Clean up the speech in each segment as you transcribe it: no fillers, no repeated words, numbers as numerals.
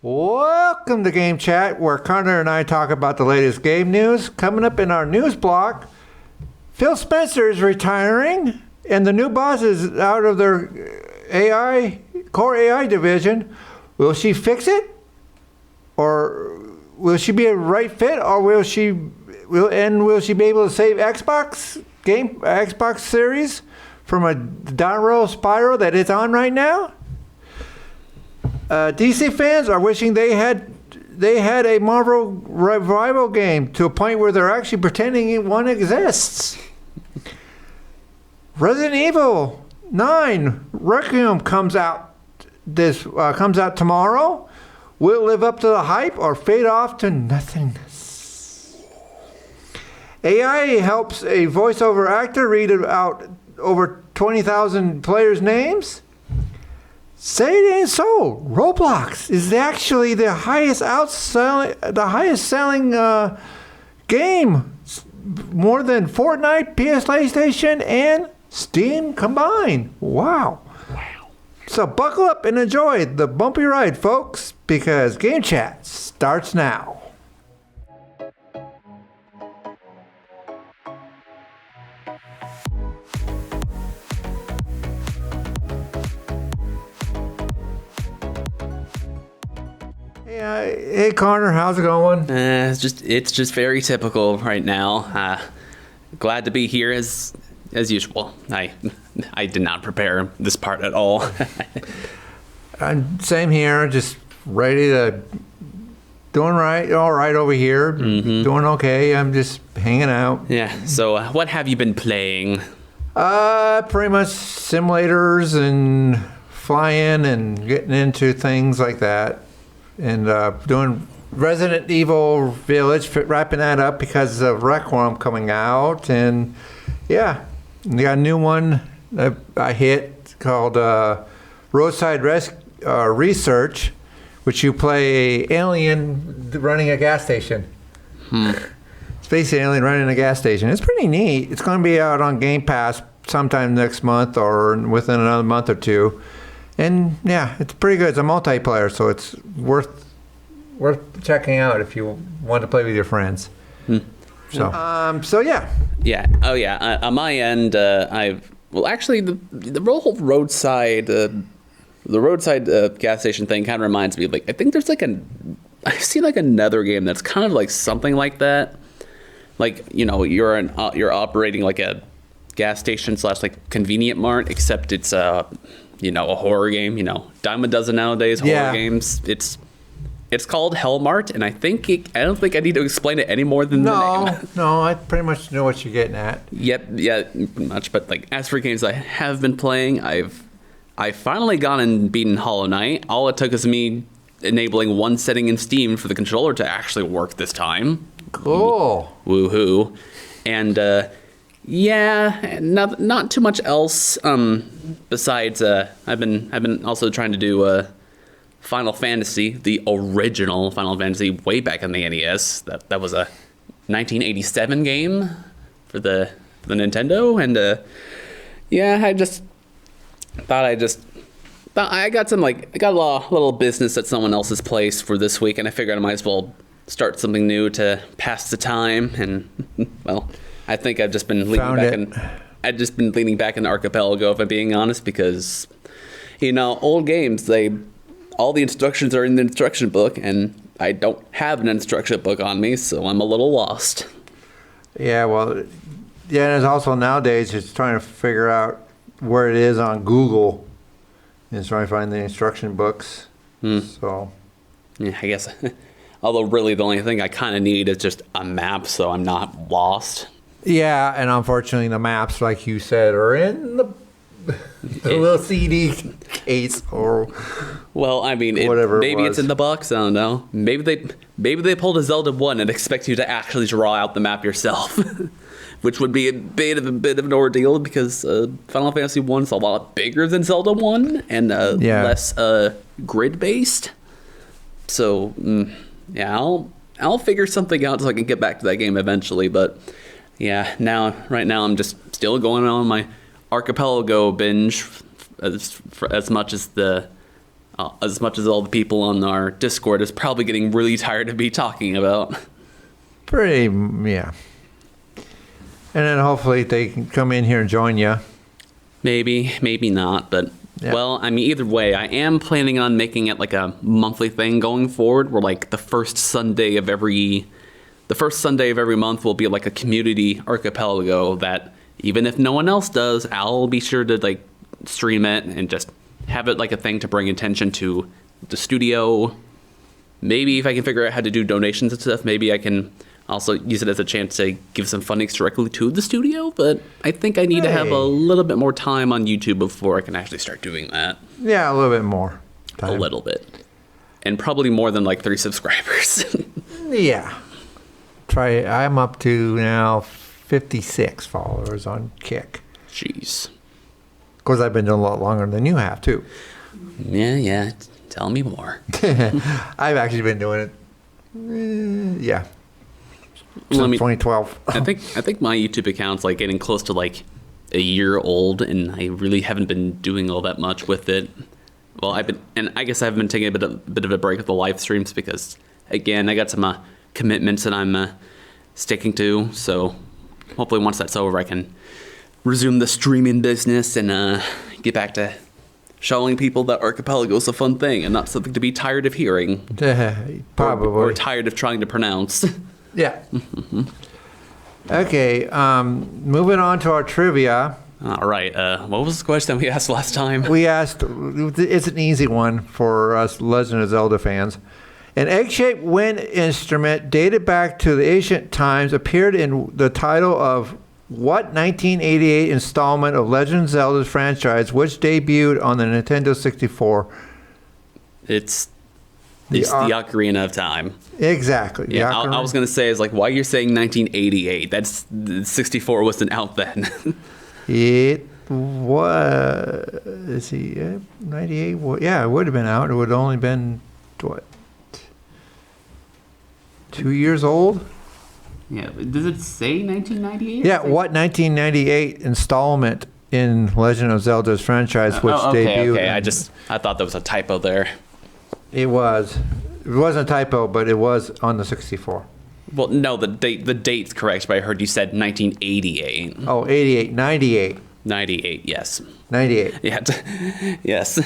Welcome to Game Chat, where Connor and I talk about the latest game news. Coming up in our news block, Phil Spencer is retiring, and the new boss is out of their core AI division. Will she fix it, or will she be a right fit, or will she be able to save Xbox Series from a downward spiral that it's on right now? DC fans are wishing they had a Marvel revival game to a point where they're actually pretending one exists. Resident Evil 9 Requiem comes out tomorrow. Will it live up to the hype or fade off to nothingness? AI helps a voiceover actor read out over 20,000 players' names. Say it ain't so. Roblox is actually the highest selling game, more than Fortnite, PlayStation, and Steam combined. Wow. So buckle up and enjoy the bumpy ride, folks, because Game Chat starts now. Hey Connor, how's it going? It's just very typical right now. Glad to be here as usual. I did not prepare this part at all. Same here, just ready to all right over here. Mm-hmm. Doing okay. I'm just hanging out. Yeah. So what have you been playing? Pretty much simulators and flying and getting into things like that. And doing Resident Evil Village, wrapping that up because of Requiem coming out. And yeah, we got a new one that I hit called Roadside Research, which you play an alien running a gas station. It's basically an alien running a gas station. It's pretty neat. It's going to be out on Game Pass sometime next month or within another month or two. And yeah, it's pretty good. It's a multiplayer, so it's worth checking out if you want to play with your friends. So yeah. Yeah. Oh yeah. On my end, the whole roadside gas station thing kind of reminds me of, like, I think there's I've seen another game that's kind of like something like that. Like, you're operating like a gas station / convenient mart, except it's a horror game. Dime a dozen nowadays horror games. It's called Hellmart, and I don't think I need to explain it any more than the name. No, I pretty much know what you're getting at. Yep, yeah, much. But as for games I have been playing, I've finally gone and beaten Hollow Knight. All it took is me enabling one setting in Steam for the controller to actually work this time. Cool. Woohoo! And not too much else. Besides, I've been also trying to do Final Fantasy, the original Final Fantasy, way back in the NES. That was a 1987 game for the Nintendo, and I just thought I got some I got a little business at someone else's place for this week, and I figured I might as well start something new to pass the time. And well, I think I've just been leaning back in the Archipelago, if I'm being honest, because old games, all the instructions are in the instruction book, and I don't have an instruction book on me, so I'm a little lost. Yeah, well, and it's also nowadays just trying to figure out where it is on Google and trying to find the instruction books. So, yeah, I guess. Although really the only thing I kind of need is just a map, so I'm not lost. Yeah, and unfortunately the maps, like you said, are in the little CD case, or whatever. Maybe it's in the box. I don't know. Maybe they pulled a Zelda 1 and expect you to actually draw out the map yourself, which would be a bit of an ordeal, because Final Fantasy 1 is a lot bigger than Zelda 1 and less grid based. So I'll figure something out so I can get back to that game eventually. But yeah, right now I'm just still going on my Archipelago binge as much as as much as all the people on our Discord is probably getting really tired of me talking about. Yeah. And then hopefully they can come in here and join you. Maybe not, but Yeah. well, I mean, either way, I am planning on making it like a monthly thing going forward, where like the first Sunday of every month will be like a community archipelago that even if no one else does, I'll be sure to like stream it and just have it like a thing to bring attention to the studio. Maybe if I can figure out how to do donations and stuff, maybe I can also use it as a chance to give some funding directly to the studio. But I think I need to have a little bit more time on YouTube before I can actually start doing that. Yeah, a little bit more time. A little bit. And probably more than like 3 subscribers. Yeah. I'm up to now 56 followers on Kick. Jeez. Of course, I've been doing a lot longer than you have, too. Yeah. Tell me more. I've actually been doing it, since 2012. I think my YouTube account's like getting close to like a year old, and I really haven't been doing all that much with it. Well, I guess I've been taking a bit of a break with the live streams because, again, I got some commitments that I'm sticking to. So hopefully once that's over, I can resume the streaming business and get back to showing people that Archipelago is a fun thing and not something to be tired of hearing. Probably. Or tired of trying to pronounce. Yeah. Okay, moving on to our trivia. All right. What was the question we asked last time? We asked, it's an easy one for us Legend of Zelda fans. An egg-shaped wind instrument dated back to the ancient times appeared in the title of what 1988 installment of Legend of Zelda's franchise, which debuted on the Nintendo 64? It's the Ocarina of Time. Exactly. Yeah, I was going to say, is like, why you're saying 1988? That's 64 wasn't out then. It was, 98? Well, yeah, it would have been out. It would have only been, what, 2 years old? Yeah, does it say 1998? Yeah, what 1998 installment in Legend of Zelda's franchise, which debuted? Okay, I thought there was a typo there. It was. It wasn't a typo, but it was on the 64. Well, no, the date's correct, but I heard you said 1988. Oh, 88, 98. 98, yes. 98. Yeah, yes.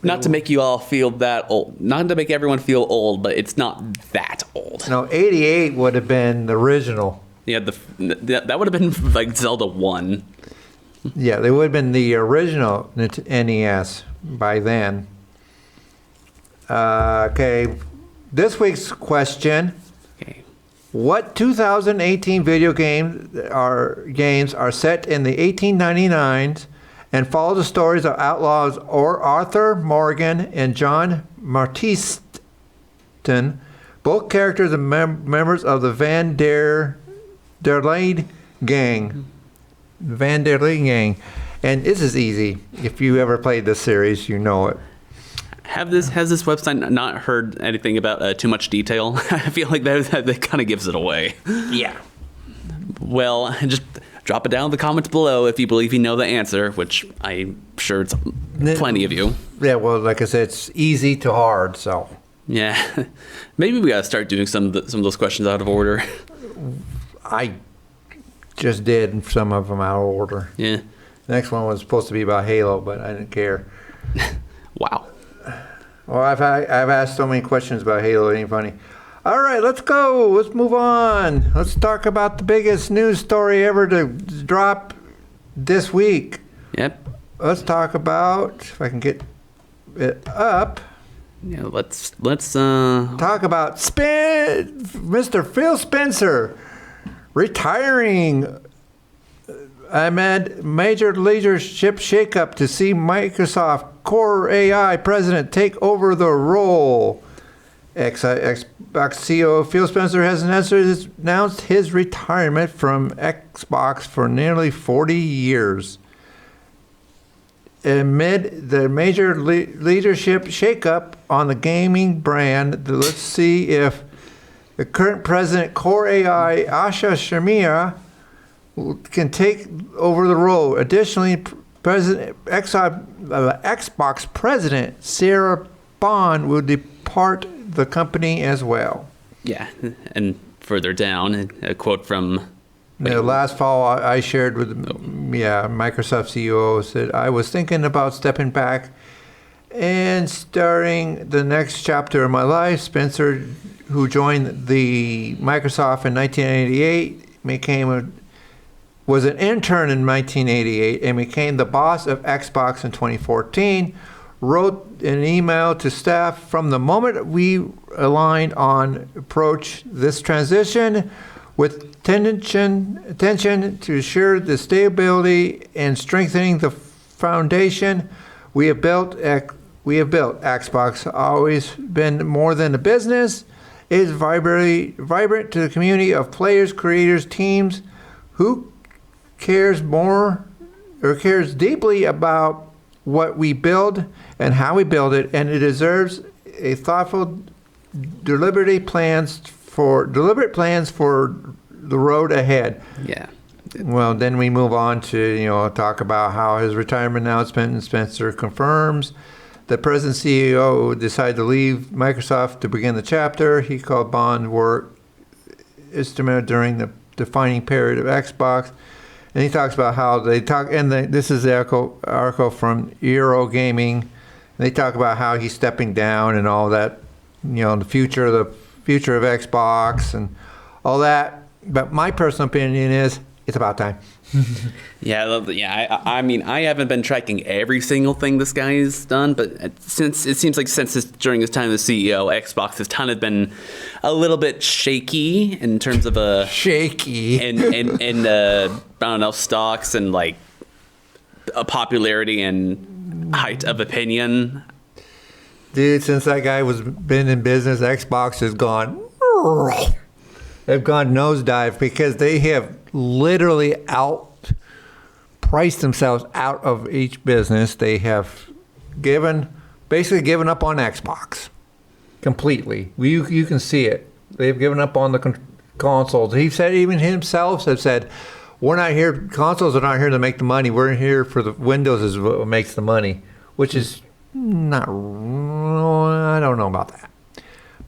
Not to make you all feel that old. Not to make everyone feel old, but it's not that old. No, 88 would have been the original. Yeah, that would have been like Zelda 1. Yeah, they would have been the original NES by then. Okay, this week's question. Okay. What 2018 video games are set in the 1899s and follow the stories of outlaws or Arthur Morgan and John Marston, both characters and members of the Van der Leyden gang. Van der Leyden gang. And this is easy. If you ever played this series, you know it. Has this website not heard anything about too much detail? I feel like that kind of gives it away. Yeah. Well, just drop it down in the comments below if you believe you know the answer, which I'm sure it's plenty of you. Yeah, well, like I said, it's easy to hard, so. Yeah. Maybe we gotta start doing some of those questions out of order. I just did some of them out of order. Yeah. The next one was supposed to be about Halo, but I didn't care. Wow. Well, I've asked so many questions about Halo, it ain't funny. All right, let's go. Let's move on. Let's talk about the biggest news story ever to drop this week. Yep. Let's talk about, if I can get it up. Yeah, let's Talk about Mr. Phil Spencer retiring amid major leadership shakeup to see Microsoft Core AI president take over the role. Xbox CEO Phil Spencer has announced his retirement from Xbox for nearly 40 years. Amid the major leadership shakeup on the gaming brand, let's see if the current president, Core AI, Asha Sharmia, can take over the role. Additionally, Xbox president Sarah Bond will depart the company as well. Yeah, and further down, a quote from... The last fall I shared with, Microsoft CEO said, I was thinking about stepping back and starting the next chapter of my life. Spencer, who joined the Microsoft in 1988, was an intern in 1988 and became the boss of Xbox in 2014. Wrote an email to staff from the moment we aligned on approach this transition with attention to ensure the stability and strengthening the foundation we have built. Xbox always been more than a business. It is vibrant to the community of players, creators, teams who cares deeply about what we build and how we build it, and it deserves a thoughtful, deliberate plans for the road ahead. Yeah. Well, then we move on to talk about how his retirement announcement, and Spencer confirms the present CEO decided to leave Microsoft to begin the chapter. He called Bond work instrumental during the defining period of Xbox. And he talks about how this is the article from Eurogaming. And they talk about how he's stepping down and all that, the future of Xbox and all that. But my personal opinion is it's about time. I mean, I haven't been tracking every single thing this guy's done, but since during his time as CEO, Xbox has kind of been a little bit shaky in terms of shaky and I don't know, stocks and like a popularity and height of opinion. Dude, since that guy been in business, Xbox has gone. They've gone nosedive because they have literally priced themselves out of each business. They have basically given up on Xbox completely. You can see it. They've given up on the consoles. He said, even himself has said, we're not here, consoles are not here to make the money. We're here for the Windows is what makes the money, which is not, I don't know about that.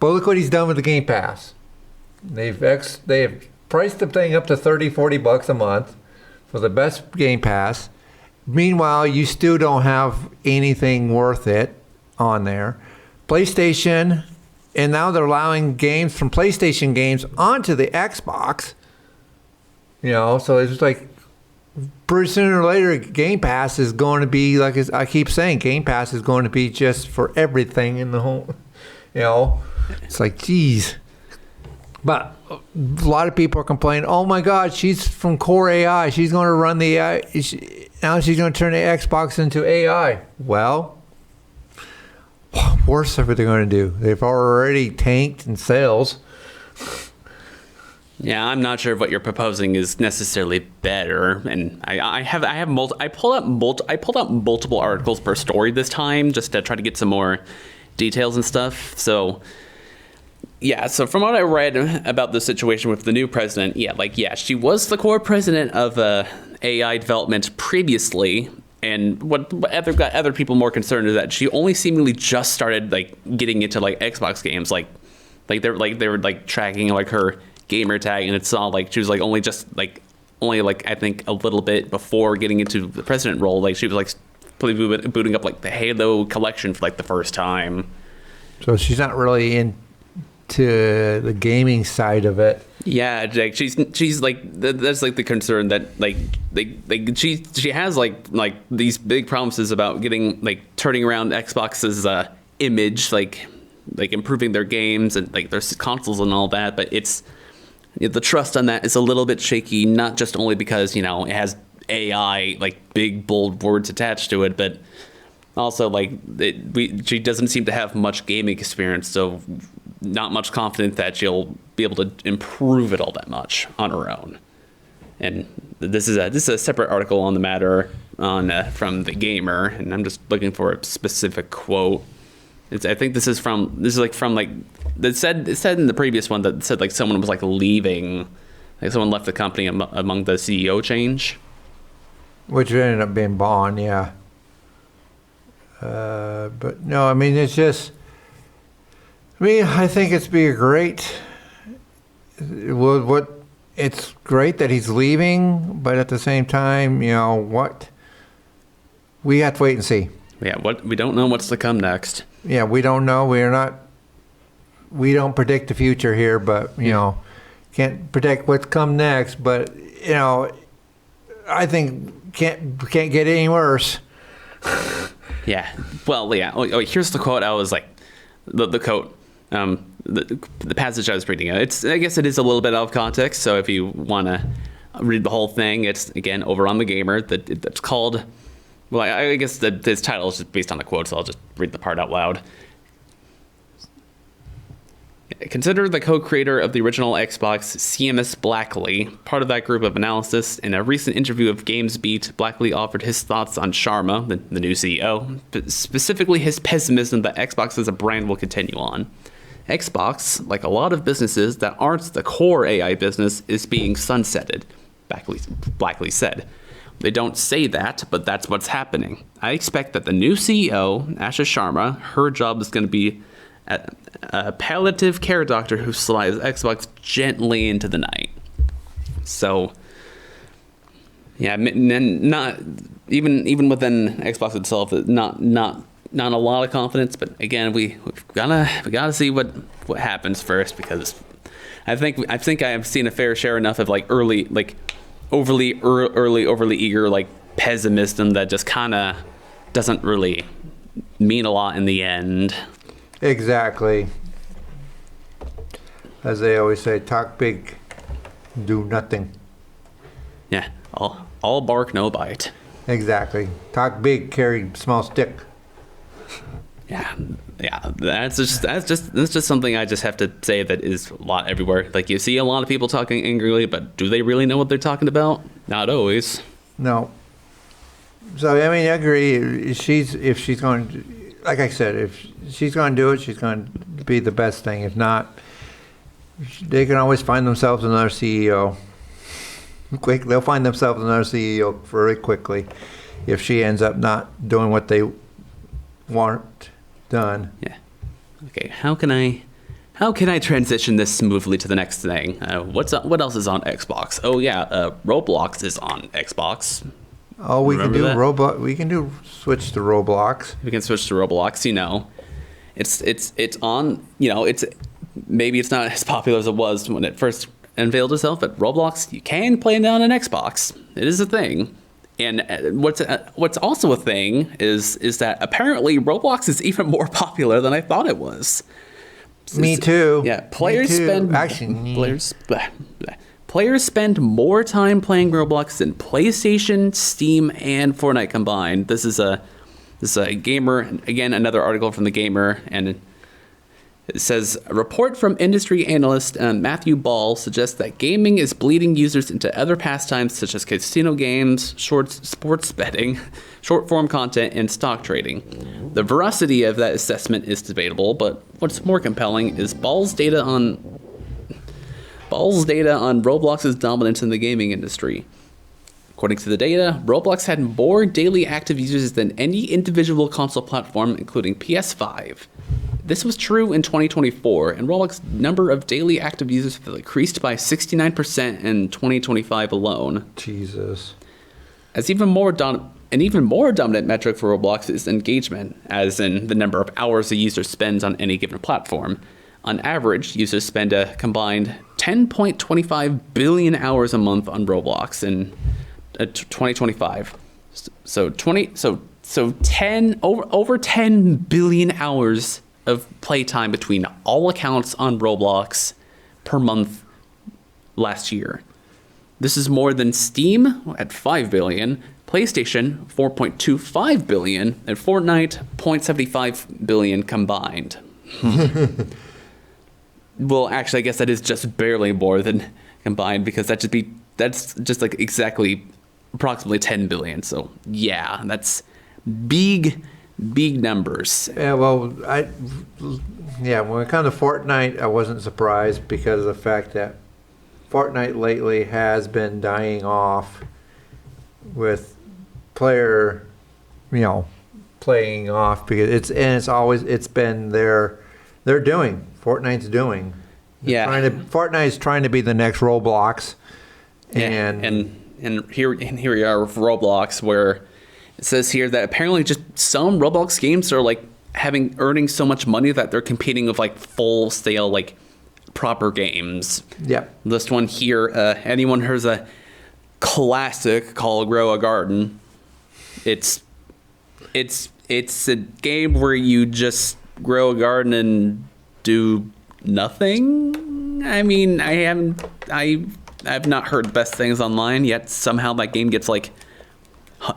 But look what he's done with the Game Pass. They have priced the thing up to $30-$40 a month for the best Game Pass. Meanwhile, you still don't have anything worth it on there. PlayStation, and now they're allowing games from PlayStation games onto the Xbox. So it's like pretty sooner or later, Game Pass is going to be, like I keep saying, Game Pass is going to be just for everything in the home. It's like, geez. But a lot of people are complaining, oh my God, she's from Core AI. She's going to run the AI. Now she's going to turn the Xbox into AI. Well, worse are they going to do? They've already tanked in sales. Yeah, I'm not sure if what you're proposing is necessarily better, and I pulled out multiple articles per story this time just to try to get some more details and stuff. So from what I read about the situation with the new president, she was the core president of AI development previously, and what got other people more concerned is that she only seemingly just started getting into Xbox games, they were tracking her gamer tag, and it's all she was only I think a little bit before getting into the president role, she was booting up the Halo collection for the first time. So she's not really into the gaming side of it. Yeah, she's that's the concern that she has these big promises about getting turning around Xbox's image, improving their games and their consoles and all that, but it's the trust on that is a little bit shaky, not just only because it has AI big bold words attached to it, but also she doesn't seem to have much gaming experience, so not much confidence that she'll be able to improve it all that much on her own. And this is a separate article on the matter from The Gamer, and I'm just looking for a specific quote. I think it said in the previous one that said someone was leaving, someone left the company among the CEO change. which ended up being Bond, yeah. But no, I mean, it's just, I think it's be a great, it's great that he's leaving, but at the same time, we have to wait and see. Yeah, we don't know what's to come next. Yeah, we don't know. We don't predict the future here, but, can't predict what's come next, but, I think can't get any worse. Yeah. Well, yeah. Oh, here's the quote. I was like, the quote, the passage I was reading. I guess it is a little bit out of context. So if you want to read the whole thing, it's again over on the Gamer. That's called. Well, I guess this title is just based on the quote, so I'll just read the part out loud. Consider the co-creator of the original Xbox, CMS Blackley, part of that group of analysis. In a recent interview of GamesBeat, Blackley offered his thoughts on Sharma, the new CEO, but specifically his pessimism that Xbox as a brand will continue on. Xbox, like a lot of businesses that aren't the core AI business, is being sunsetted, Blackley said. They don't say that, but that's what's happening. I expect that the new CEO, Asha Sharma, her job is going to be a palliative care doctor who slides Xbox gently into the night. So, yeah, not even within Xbox itself, not a lot of confidence. But again, we gotta see what happens first, because I think I have seen a fair share enough of overly eager pessimism that just kind of doesn't really mean a lot in the end. Exactly. As they always say, talk big, do nothing. Yeah, all bark, no bite. Exactly. Talk big, carry small stick. Yeah. That's just something I just have to say that is a lot everywhere. Like, you see a lot of people talking angrily, but do they really know what they're talking about? Not always. No. So I mean, I agree. If she's going, like I said, if she's going to do it, she's going to be the best thing. If not, they can always find themselves another CEO. They'll find themselves another CEO very quickly if she ends up not doing what they want done. Yeah. Okay. How can I transition this smoothly to the next thing? What else is on Xbox? Oh yeah, Roblox is on Xbox. Oh, we can do Roblox. We can switch to Roblox. We can switch to Roblox. It's on. It's maybe it's not as popular as it was when it first unveiled itself, but Roblox, you can play it on an Xbox. It is a thing. And what's also a thing is that apparently Roblox is even more popular than I thought it was. Me too. Yeah, players Me too. spend Actually, players spend more time playing Roblox than PlayStation, Steam, and Fortnite combined. This is a Gamer, again, another article from the Gamer, and it says, a report from industry analyst Matthew Ball suggests that gaming is bleeding users into other pastimes such as casino games, sports betting, short-form content, and stock trading. The veracity of that assessment is debatable, but what's more compelling is Ball's data on Roblox's dominance in the gaming industry. According to the data, Roblox had more daily active users than any individual console platform, including PS5. This was true in 2024, and Roblox's number of daily active users increased by 69% in 2025 alone. Jesus. An even more dominant metric for Roblox is engagement, as in the number of hours a user spends on any given platform. On average, users spend a combined 10.25 billion hours a month on Roblox in 2025. Over 10 billion hours of playtime between all accounts on Roblox per month last year. This is more than Steam at 5 billion, PlayStation 4.25 billion, and Fortnite 0.75 billion combined. Well, actually, I guess that is just barely more than combined, because that's just like exactly approximately 10 billion. So yeah, that's big numbers. Yeah, well, when it comes to Fortnite, I wasn't surprised because of the fact that Fortnite lately has been dying off with player, playing off because it's been they're doing Fortnite's doing. Yeah. Fortnite's trying to be the next Roblox. And here we are with Roblox, where it says here that apparently just some Roblox games are like earning so much money that they're competing with like full scale like proper games. Yep. This one here, anyone hears a classic called Grow a Garden? It's a game where you just grow a garden and do nothing. I mean, I've not heard best things online, yet somehow that game gets like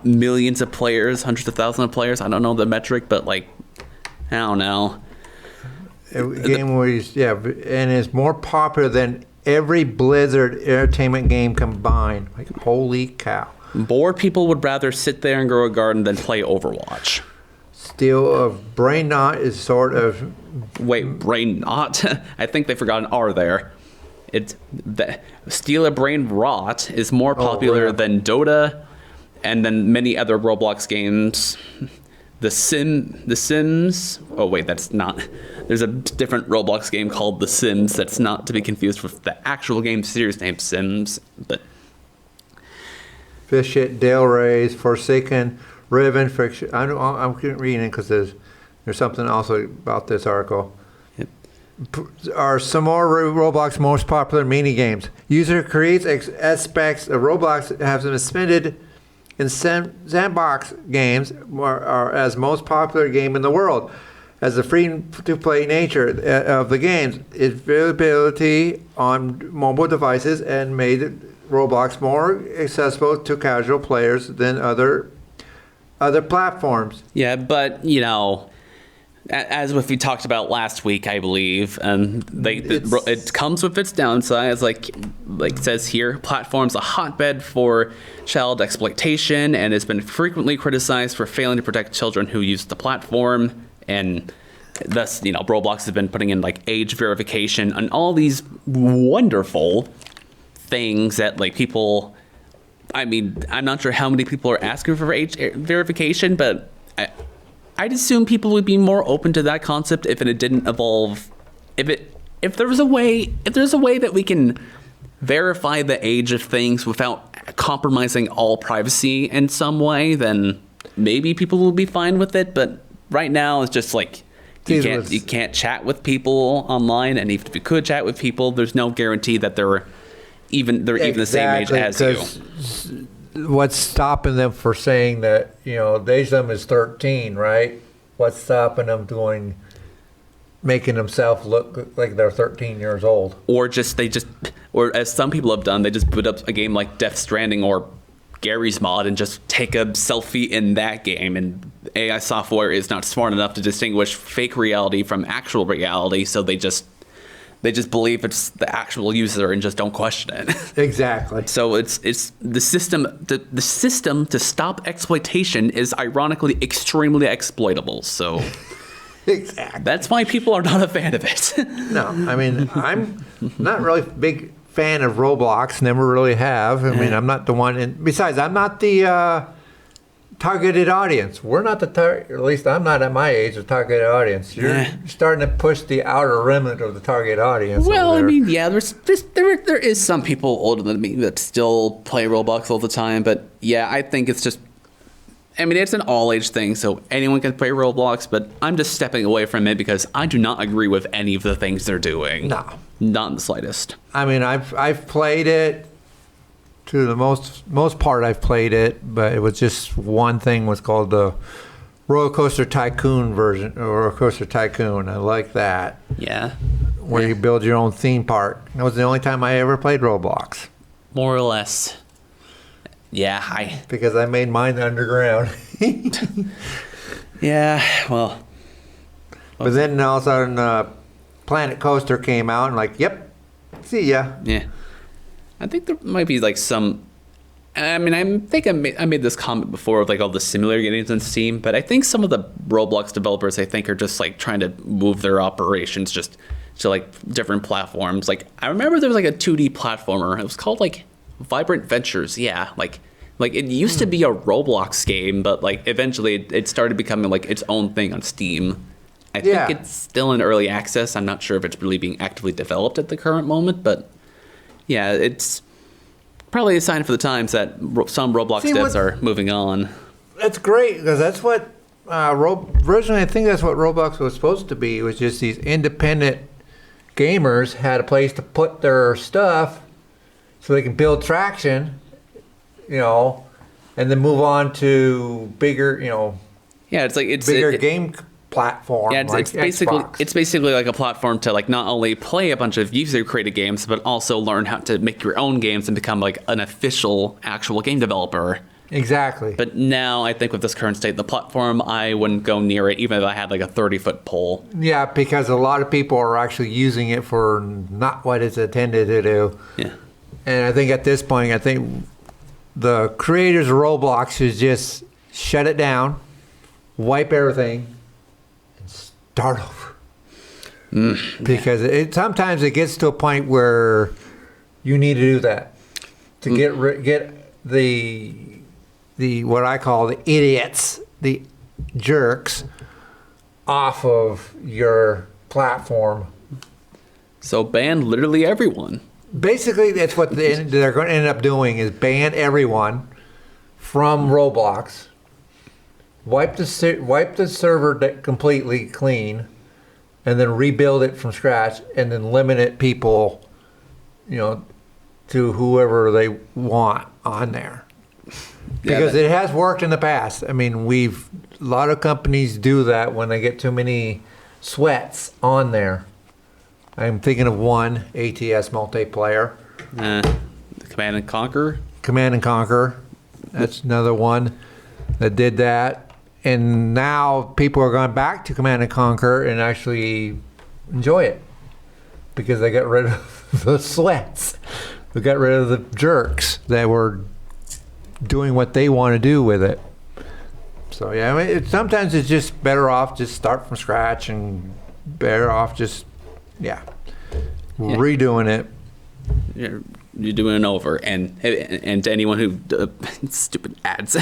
millions of players, hundreds of thousands of players. I don't know the metric, but like, I don't know. A game and it's more popular than every Blizzard Entertainment game combined. Like, holy cow. Bored people would rather sit there and grow a garden than play Overwatch. Steal of Brain Knot is sort of... Wait, Brain Knot? I think they forgot an R there. Steal a Brain Rot is more popular than Dota and then many other Roblox games. The Sims... Oh, wait, that's not... There's a different Roblox game called The Sims that's not to be confused with the actual game series named Sims, but... Fish It, Dale Ray's, Forsaken, Riven, Friction. I'm reading because there's something also about this article. Yep. Are some more Roblox most popular mini games. User creates aspects of Roblox have been suspended in sandbox games are as most popular game in the world. As the free-to-play nature of the games, its availability on mobile devices and made Roblox more accessible to casual players than other platforms. Yeah, but as we talked about last week, I believe, it comes with its downsides. Like it says here, platform's a hotbed for child exploitation and has been frequently criticized for failing to protect children who use the platform. And thus, Roblox has been putting in like age verification and all these wonderful things that like people, I mean, I'm not sure how many people are asking for age verification, but I'd assume people would be more open to that concept if it didn't evolve. If there's a way that we can verify the age of things without compromising all privacy in some way, then maybe people will be fine with it. But right now, it's just like you can't chat with people online, and even if you could chat with people, there's no guarantee that they're even the same age as you. What's stopping them for saying that the age limit is 13, right? What's stopping them making themselves look like they're 13 years old? Or or as some people have done, they just put up a game like Death Stranding or Gary's Mod and just take a selfie in that game, and AI software is not smart enough to distinguish fake reality from actual reality, so they just believe it's the actual user and just don't question it. Exactly. So it's the system. The system to stop exploitation is ironically extremely exploitable. So exactly. That's why people are not a fan of it. No, I mean, I'm not really a big fan of Roblox. Never really have. I mean, I'm not the one. Besides, I'm not the targeted audience. We're not at least I'm not at my age, the targeted audience. You're starting to push the outer remnant of the target audience. Well, I mean, yeah, there is some people older than me that still play Roblox all the time, but yeah, I think it's just, I mean, it's an all-age thing, so anyone can play Roblox, but I'm just stepping away from it because I do not agree with any of the things they're doing. No. Not in the slightest. I mean, I've played it. To the most part, I've played it, but it was just one thing was called the Roller Coaster Tycoon version, or Roller Coaster Tycoon. I like that. Yeah. Where you build your own theme park. That was the only time I ever played Roblox. More or less. Yeah, because I made mine underground. Yeah, well. But then all of a sudden, Planet Coaster came out, and like, yep, see ya. Yeah. I think there might be like some. I mean, I think I made this comment before with like all the simulator games on Steam, but I think some of the Roblox developers I think are just like trying to move their operations just to like different platforms. Like I remember there was like a 2D platformer. It was called like Vibrant Ventures. Yeah, like Like, it used to be a Roblox game, but, like, eventually it started becoming, like, its own thing on Steam. I think it's still in early access. I'm not sure if it's really being actively developed at the current moment, but, yeah, it's probably a sign for the times that some Roblox devs are moving on. That's great, because that's what, originally I think that's what Roblox was supposed to be, was just these independent gamers had a place to put their stuff so they can build traction, you know, and then move on to bigger, you know, it's bigger game platform. Yeah, like it's basically like a platform to like not only play a bunch of user created games, but also learn how to make your own games and become like an official actual game developer. Exactly. But now I think with this current state of the platform, I wouldn't go near it even if I had like a 30-foot pole. Yeah, because a lot of people are actually using it for not what it's intended to do. Yeah. And I think at this point, I think the creators of Roblox should just shut it down, wipe everything, and start over. Because sometimes it gets to a point where you need to do that to get the what I call the idiots, the jerks, off of your platform. So ban literally everyone. Basically, that's what they're going to end up doing, is ban everyone from Roblox, wipe the server completely clean, and then rebuild it from scratch, and then limit people, you know, to whoever they want on there. Because it has worked in the past. I mean, a lot of companies do that when they get too many sweats on there. I'm thinking of one, ATS multiplayer. Command and Conquer. Command and Conquer. That's another one that did that. And now people are going back to Command and Conquer and actually enjoy it because they got rid of the sweats. They got rid of the jerks that were doing what they want to do with it. So yeah, I mean, sometimes it's just better off just start from scratch, and better off just redoing it. You're doing it over, and to anyone who stupid ads.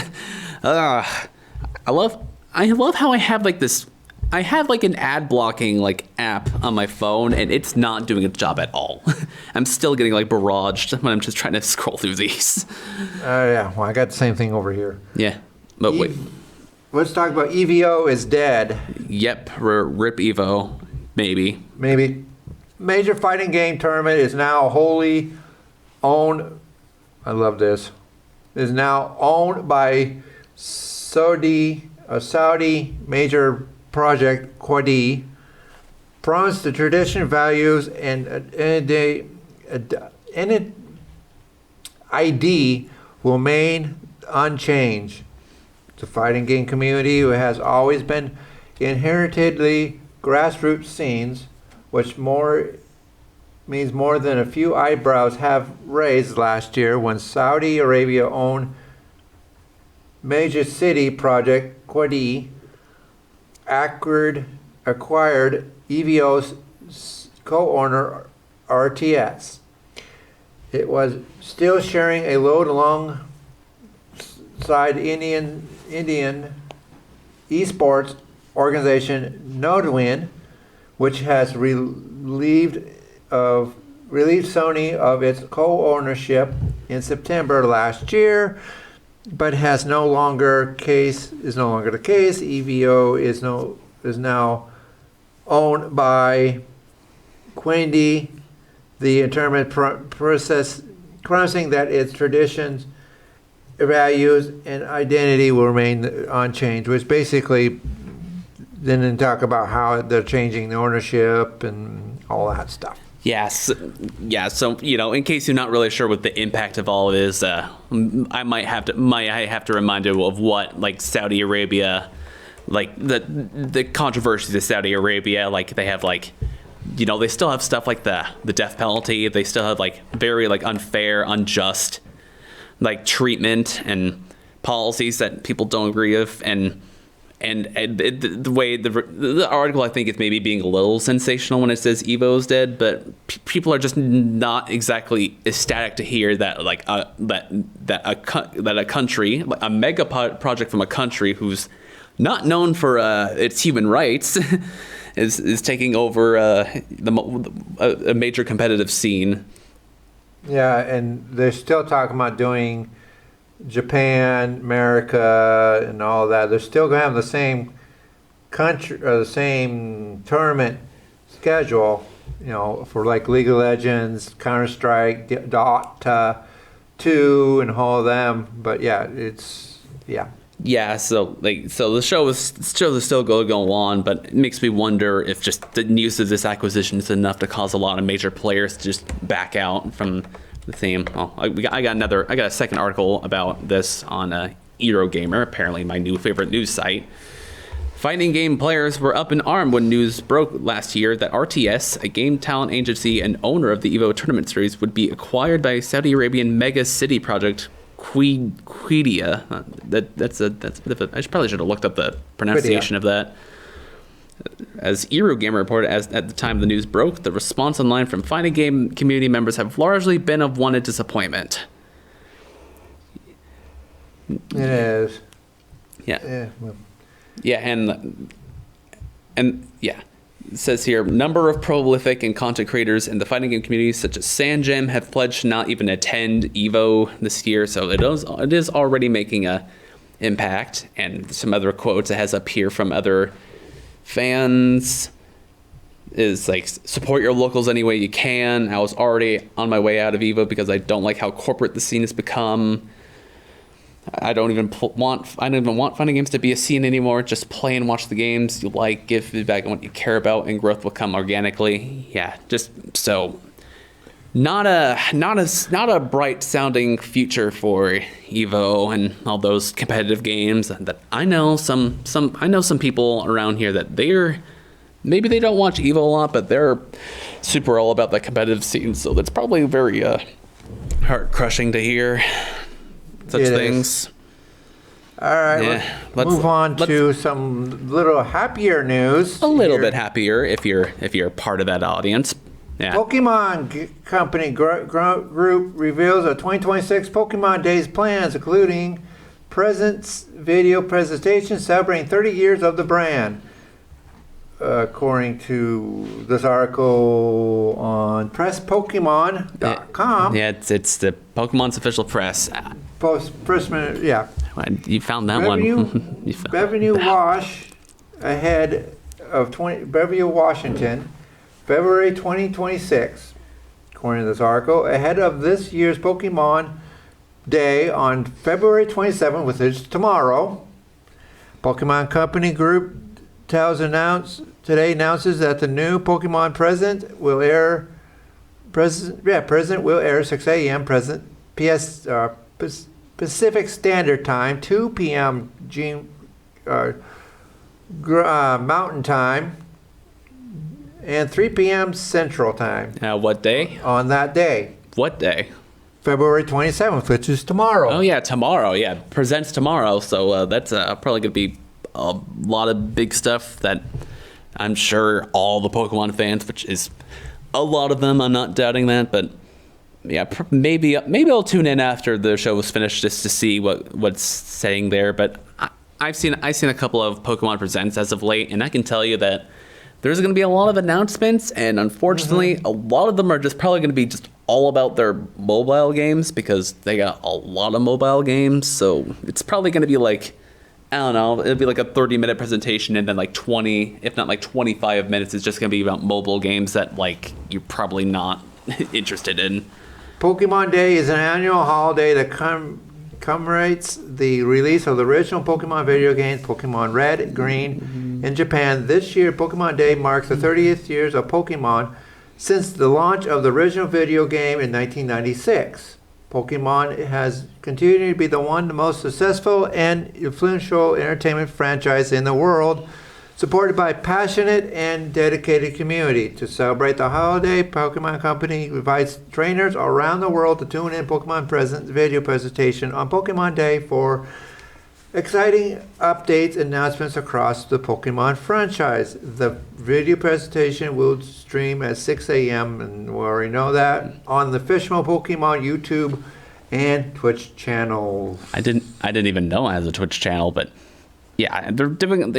I love how I have like this. I have like an ad blocking like app on my phone, and it's not doing its job at all. I'm still getting like barraged when I'm just trying to scroll through these. Yeah, well, I got the same thing over here. Yeah, but wait. Let's talk about EVO is dead. Yep, rip Evo, maybe. Major fighting game tournament is now wholly owned. I love this. Is now owned by Saudi major project Quadi. Promised the tradition, values, and ID will remain unchanged. The fighting game community has always been inherently grassroots scenes, which means more than a few eyebrows have raised last year when Saudi Arabia owned major city project Quadi acquired EVO's co-owner RTS. It was still sharing a load alongside Indian esports organization Nodewin, which has relieved Sony of its co-ownership in September last year, but is no longer the case. EVO is now owned by Quindi, the interment process, promising that its traditions, values, and identity will remain unchanged, which basically then talk about how they're changing the ownership and all that stuff. Yes. Yeah. So, in case you're not really sure what the impact of all it is, I might have to remind you of what like Saudi Arabia, like the controversies of Saudi Arabia, like they have like, they still have stuff like the death penalty. They still have like very like unfair, unjust, like treatment and policies that people don't agree with, and And the way the article, I think, is maybe being a little sensational when it says Evo's dead, but people are just not exactly ecstatic to hear that that a country, a mega project from a country who's not known for its human rights, is taking over a major competitive scene. Yeah, and they're still talking about doing Japan, America, and all that. They're still going to have the same country or the same tournament schedule, for like League of Legends, Counter Strike, Dota 2, and all of them. But yeah, Yeah, so the show is still going to go on, but it makes me wonder if just the news of this acquisition is enough to cause a lot of major players to just back out from the theme. Oh, I got a second article about this on Eurogamer, apparently my new favorite news site. Fighting game players were up in arms when news broke last year that RTS, a game talent agency and owner of the EVO tournament series, would be acquired by Saudi Arabian mega city project Quidia. I probably should have looked up the pronunciation of that. As Eurogamer reported, at the time the news broke, the response online from fighting game community members have largely been of one of disappointment. it is. Yeah. Yeah, and yeah. It says here, number of prolific and content creators in the fighting game community, such as Sanjam, have pledged to not even attend EVO this year, so it is already making a impact. And some other quotes it has up here from other fans is like, support your locals any way you can. I was already on my way out of EVO because I don't like how corporate the scene has become. I don't even want fighting games to be a scene anymore. Just play and watch the games you like, give feedback on what you care about, and growth will come organically. Yeah, just so not a bright sounding future for EVO and all those competitive games. That I know some people around here that maybe they don't watch EVO a lot, but they're super all about the competitive scene. So that's probably very heart crushing to hear. Such things. All right, Yeah, let's move on to some little happier news. A little bit happier if you're part of that audience. Yeah. Pokemon Company Group reveals a 2026 Pokemon Days plans, including presents, video presentation celebrating 30 years of the brand. According to this article on presspokemon.com. Yeah, it's the Pokemon's official press. Yeah. You found that one. Revenue wash ahead of Beverly, Washington, February 2026. According to this article, ahead of this year's Pokemon Day on February 27th, which is tomorrow, Pokemon Company Group announces that the new Pokemon present will air. Present will air 6 a.m. Pacific Standard Time, 2 p.m. Mountain Time, and 3 p.m. Central Time. What day? On that day. What day? February 27th, which is tomorrow. Oh yeah, tomorrow. Yeah, presents tomorrow. So that's probably gonna be a lot of big stuff that I'm sure all the Pokemon fans, which is a lot of them, I'm not doubting that, but yeah, maybe I'll tune in after the show was finished just to see what's saying there. But I've seen a couple of Pokemon Presents as of late, and I can tell you that there's going to be a lot of announcements, and unfortunately, a lot of them are just probably going to be just all about their mobile games because they got a lot of mobile games. So it's probably going to be like, I don't know, it'll be like a 30-minute presentation, and then like 20, if not like 25 minutes is just going to be about mobile games that like you're probably not interested in. Pokemon Day is an annual holiday that commemorates the release of the original Pokemon video games, Pokemon Red, Green, in Japan. This year, Pokemon Day marks the 30th years of Pokemon since the launch of the original video game in 1996. Pokemon has continued to be the most successful and influential entertainment franchise in the world, supported by a passionate and dedicated community. To celebrate the holiday, Pokemon Company invites trainers around the world to tune in Pokemon Presents video presentation on Pokemon Day for exciting updates and announcements across the Pokemon franchise. The video presentation will stream at 6 a.m. and we already know that on the Fishmo Pokemon YouTube and Twitch channels. I didn't even know it has a Twitch channel, but yeah, they're doing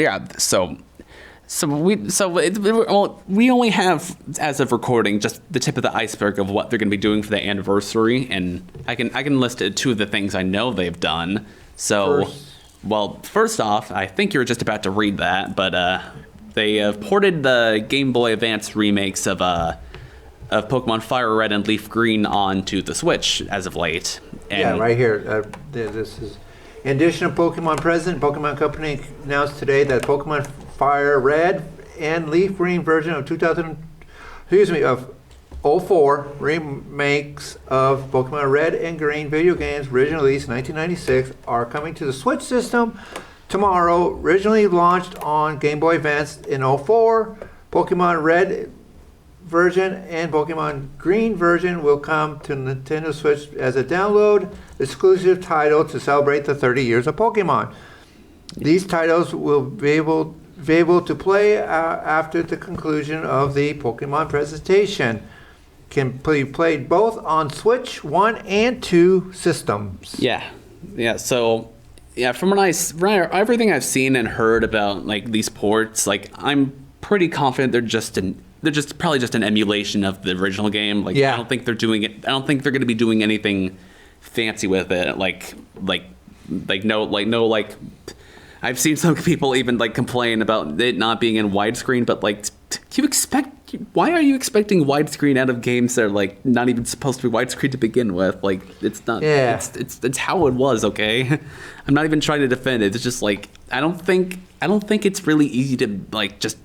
we only have, as of recording, just the tip of the iceberg of what they're going to be doing for the anniversary, and I can list two of the things I know they've done. So, first off, I think you're just about to read that, but they have ported the Game Boy Advance remakes of Pokemon Fire Red and Leaf Green onto the Switch as of late. And yeah, right here. This is. In addition to Pokemon President, Pokemon Company announced today that Pokemon Fire Red and Leaf Green version of 04 remakes of Pokemon Red and Green video games originally released in 1996 are coming to the Switch system tomorrow. Originally launched on Game Boy Advance in 04, Pokemon Red version and Pokemon Green version will come to Nintendo Switch as a download exclusive title to celebrate the 30 years of Pokemon. These titles will be able to play after the conclusion of the Pokemon presentation. Can be played both on Switch 1 and 2 systems. Yeah. So, from everything I've seen and heard about like these ports, like I'm pretty confident they're probably just an emulation of the original game. Like, I don't think they're doing it. I don't think they're going to be doing anything fancy with it. I've seen some people even like complain about it not being in widescreen, but like, why are you expecting widescreen out of games that are like not even supposed to be widescreen to begin with? Like, it's not. Yeah. It's how it was. Okay, I'm not even trying to defend it. It's just like I don't think it's really easy to like just.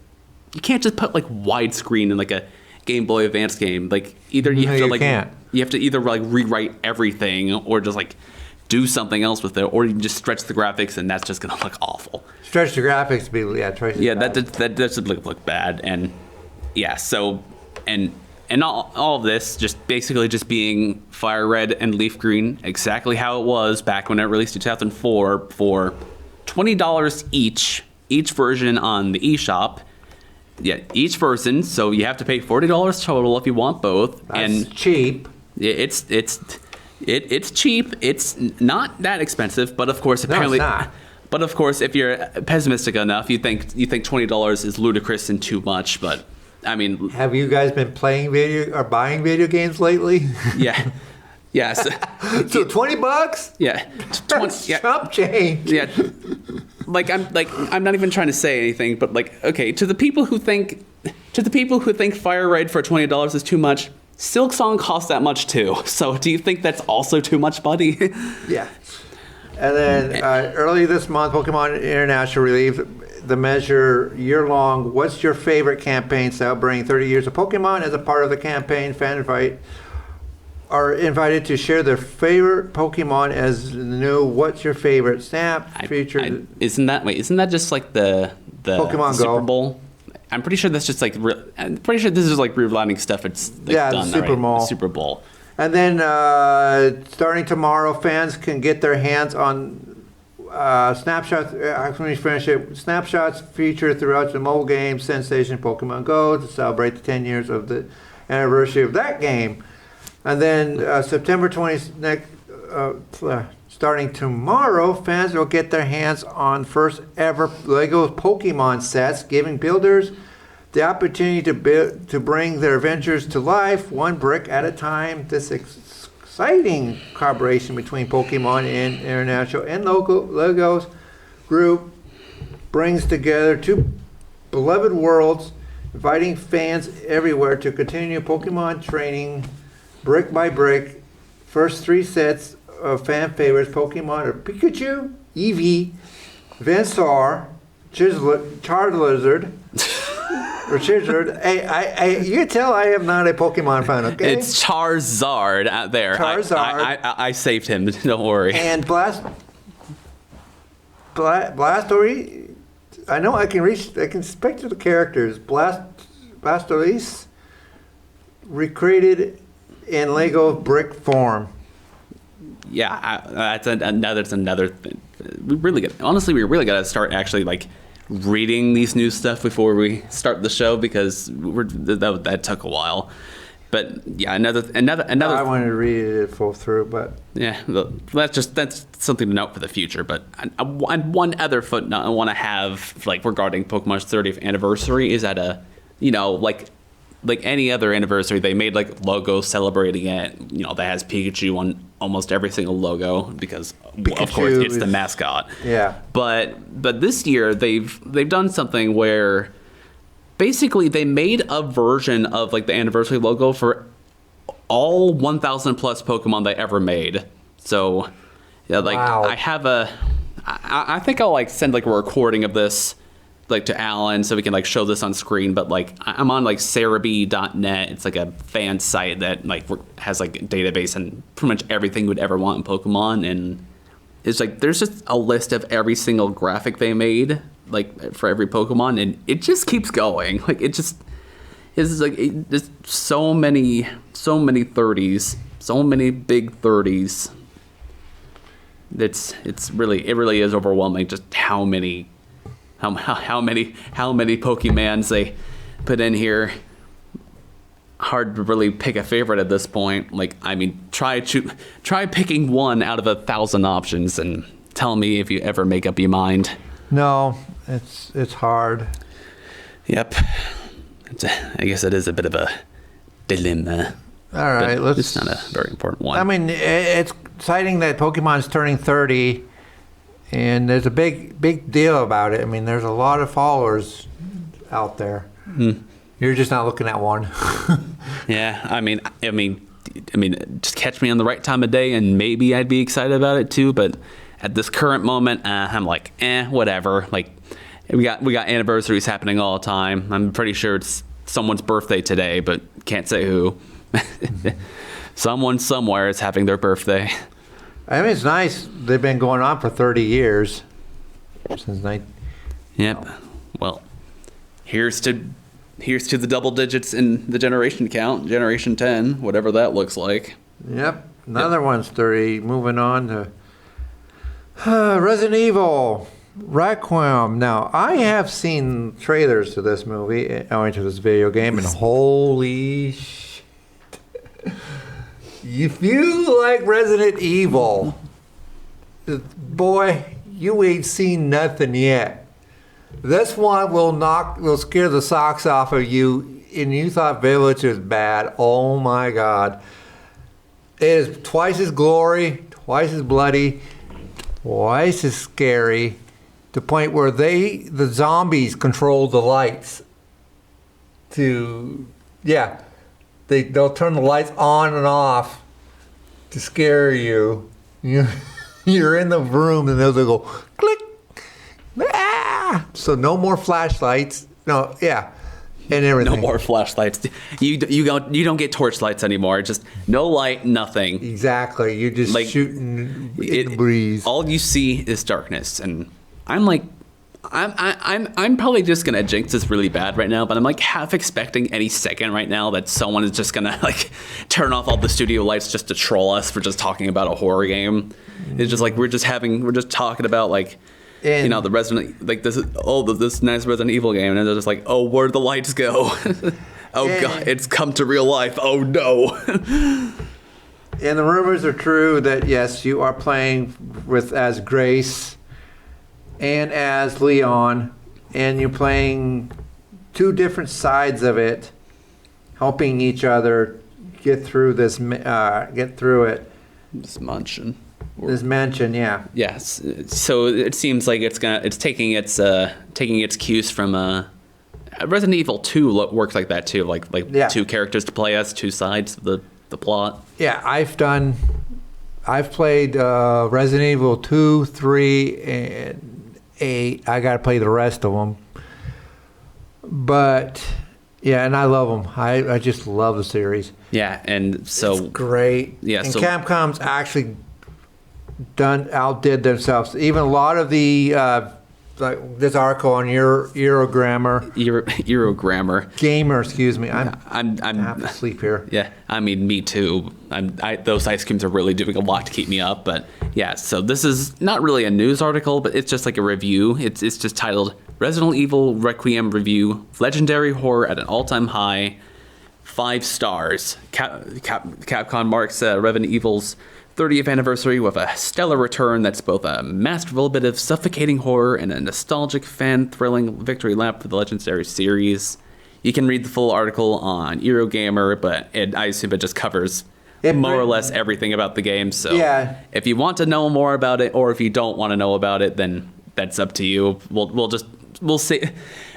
You can't just put like widescreen in like a Game Boy Advance game. Like either you have to either like rewrite everything or just like do something else with it, or you can just stretch the graphics and that's just gonna look awful. Stretch the graphics, that does look bad, and so and all of this just basically just being Fire Red and Leaf Green exactly how it was back when it released in 2004 for $20 each version on the eShop. Yeah, each version, so you have to pay $40 total if you want both. That's cheap. It's cheap. It's not that expensive, but of course, apparently, no, it's not. But of course, if you're pessimistic enough, you think $20 is ludicrous and too much. But I mean, have you guys been playing buying video games lately? Yeah. Yes. So $20? Yeah. Chump change. Yeah. I'm not even trying to say anything, but like, okay, to the people who think Fire Red for $20 is too much, Silk Song costs that much too. So do you think that's also too much, buddy? Yeah. And then early this month, Pokemon International released the measure year-long What's Your Favorite campaign celebrating 30 years of Pokemon. As a part of the campaign, fans are invited to share their favorite Pokemon as the new What's Your Favorite Snap feature. Isn't that just like the Pokemon Super Go Bowl? I'm pretty sure that's just like I'm pretty sure this is like rewriting stuff. It's like done the Super Bowl. And then starting tomorrow, fans can get their hands on snapshots. Let me finish it. Snapshots featured throughout the mobile game sensation Pokemon Go to celebrate the 10 years of the anniversary of that game. And then September 20th, starting tomorrow, fans will get their hands on first ever Lego Pokemon sets, giving builders the opportunity to bring their adventures to life one brick at a time. This exciting collaboration between Pokemon and International and Lego's group brings together two beloved worlds, inviting fans everywhere to continue Pokemon training brick by brick. First three sets of fan favorites Pokemon are Pikachu, Eevee, Venusaur, Charizard, or Charizard. Hey, you tell I am not a Pokemon fan, okay? It's Charizard out there. Charizard. I saved him. Don't worry. And Blastoise. I know I can speak to the characters. Blastoise, recreated in Lego brick form. that's another. We really got honestly, we really got to start actually like reading these new stuff before we start the show because that took a while. But yeah, another. I wanted to read it full through, but yeah, that's something to note for the future. But one other footnote I want to have like regarding Pokemon's 30th anniversary is that like any other anniversary, they made like logos celebrating it. That has Pikachu on almost every single logo because of course it's the mascot. Yeah. But this year they've done something where basically they made a version of like the anniversary logo for all 1,000 plus Pokemon they ever made. So yeah, like wow. I think I'll like send like a recording of this like to Alan so we can like show this on screen, but like I'm on like Cerebi.net. It's like a fan site that like has like a database and pretty much everything you would ever want in Pokemon, and it's like there's just a list of every single graphic they made like for every Pokemon, and it just keeps going. Like it's like just so many 30s, so many big 30s. It really is overwhelming just how many Pokemans they put in here. Hard to really pick a favorite at this point. Like, I mean, try picking one out of 1,000 options and tell me if you ever make up your mind. No, it's hard. Yep. I guess it is a bit of a dilemma. All right, it's not a very important one. I mean, it's exciting that Pokemon's turning 30. And there's a big deal about it. I mean, there's a lot of followers out there. Mm. You're just not looking at one. Yeah, I mean, just catch me on the right time of day, and maybe I'd be excited about it too. But at this current moment, I'm like, whatever. Like, we got anniversaries happening all the time. I'm pretty sure it's someone's birthday today, but can't say who. Someone somewhere is having their birthday. I mean, it's nice. They've been going on for 30 years. Yep. Well, here's to the double digits in the generation count, generation 10, whatever that looks like. Yep. Another one's 30. Moving on to Resident Evil Requiem. Now, I have seen trailers to this movie, to this video game, and holy shit. If you like Resident Evil, boy, you ain't seen nothing yet. This one will scare the socks off of you, and you thought Village was bad. Oh my God. It is twice as gory, twice as bloody, twice as scary, to the point where the zombies control the lights. They'll turn the lights on and off to scare you. You're in the room and they'll go click. Ah! So no more flashlights. No, yeah, and everything. No more flashlights. You don't get torch lights anymore. Just no light, nothing. Exactly. You're just like, shooting in the breeze. All you see is darkness, and I'm like. I'm probably just gonna jinx this really bad right now, but I'm like half expecting any second right now that someone is just gonna like turn off all the studio lights just to troll us for just talking about a horror game. It's just like we're just talking about like the Resident this nice Resident Evil game, and they're just like, oh, where'd the lights go? God, it's come to real life. Oh no. And the rumors are true that yes, you are playing as Grace and as Leon, and you're playing two different sides of it, helping each other get through it. This mansion. This mansion, yeah. Yes. So it seems like it's taking its cues from Resident Evil 2 works like that too, like two characters to play as, two sides of the plot. Yeah, I've played Resident Evil 2, 3, and 8. I got to play the rest of them. But yeah, and I love them. I just love the series. Yeah, and so it's great. Yeah, and Capcom's actually outdid themselves. Even a lot of the like this article on Eurogrammar. Eurogrammar. Gamer, excuse me. I'm I'm half asleep here. Yeah, I mean, me too. Those ice creams are really doing a lot to keep me up. But yeah, so this is not really a news article, but it's just like a review. It's just titled Resident Evil Requiem Review, Legendary Horror at an All-Time High, 5 stars. Capcom marks Resident Evil's 30th anniversary with a stellar return that's both a masterful bit of suffocating horror and a nostalgic, fan-thrilling victory lap for the legendary series. You can read the full article on Eurogamer, but I assume it just covers more or less everything about the game. So yeah. If you want to know more about it, or if you don't want to know about it, then that's up to you.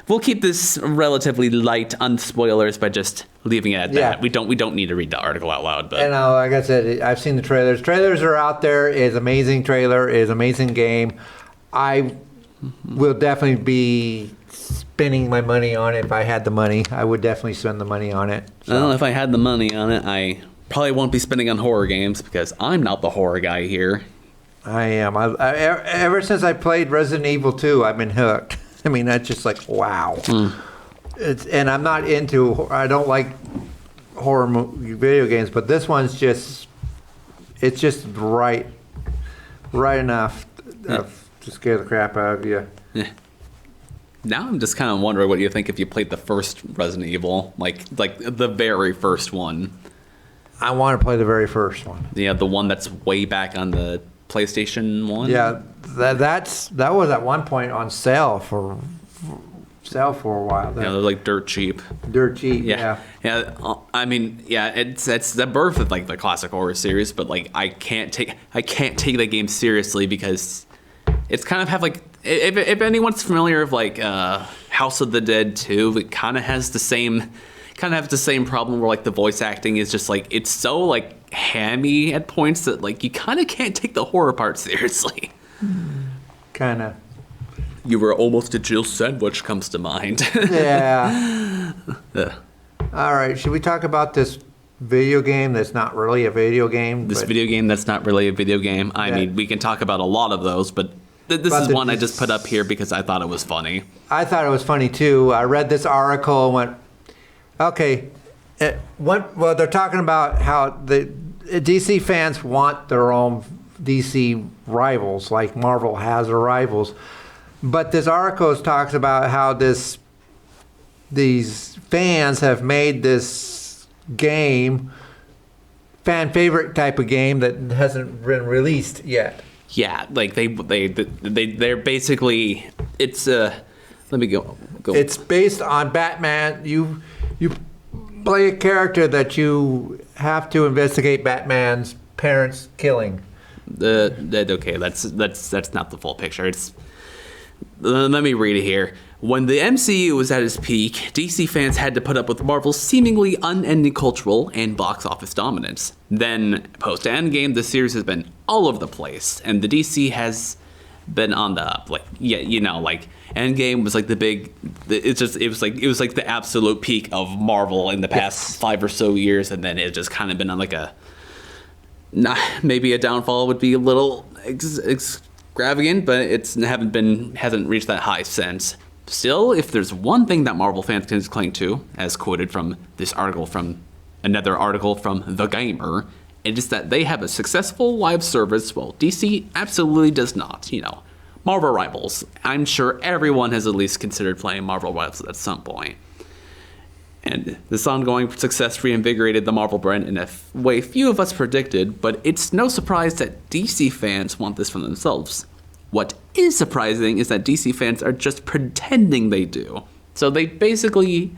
We'll keep this relatively light on spoilers by just leaving it at that. We don't need to read the article out loud. But like I said, I've seen the trailers. Trailers are out there. It's amazing trailer. It's amazing game. I will definitely be spending my money on it. If I had the money, I would definitely spend the money on it. So. Well, if I had the money on it, I probably won't be spending on horror games because I'm not the horror guy here. I am. Ever since I played Resident Evil 2, I've been hooked. I mean, that's just like, wow. And I'm not I don't like horror video games, but this one's just right enough to scare the crap out of you. Yeah. Now I'm just kind of wondering what you think if you played the first Resident Evil, like the very first one. I want to play the very first one. Yeah, the one that's way back on the PlayStation 1. Yeah, that was at one point on sale for a while. Yeah, they're like dirt cheap. Yeah. I mean, yeah, it's the birth of like the classic horror series, but like I can't take that game seriously because it's kind of have like if anyone's familiar with like House of the Dead 2, it kind of has the same problem where like the voice acting is just like it's so like hammy at points that like you kind of can't take the horror part seriously. Kind of. You were almost a Jill sandwich comes to mind. Yeah. All right, should we talk about this video game that's not really a video game? Video game that's not really a video game. I mean, we can talk about a lot of those, but this is one I just put up here because I thought it was funny. I thought it was funny too. I read this article and went, okay. Well, they're talking about how the DC fans want their own DC rivals, like Marvel has their rivals. But this article talks about how these fans have made this game, fan favorite type of game that hasn't been released yet. Yeah, like they're basically it's let me go. It's based on Batman. You play a character that you have to investigate Batman's parents' killing. Okay, that's not the full picture. Let me read it here. When the MCU was at its peak, DC fans had to put up with Marvel's seemingly unending cultural and box office dominance. Then, post-Endgame, the series has been all over the place, and the DC has been on the up. Like, yeah, like Endgame was like it was like the absolute peak of Marvel in the past 5 or so years, and then it just kind of been on like maybe a downfall would be a little extravagant, but hasn't reached that high since. Still, if there's one thing that Marvel fans can cling to, as quoted from this article from another article from The Gamer, it is that they have a successful live service, while DC absolutely does not. Marvel Rivals. I'm sure everyone has at least considered playing Marvel Rivals at some point. And this ongoing success reinvigorated the Marvel brand in a way few of us predicted, but it's no surprise that DC fans want this for themselves. What is surprising is that DC fans are just pretending they do. So they basically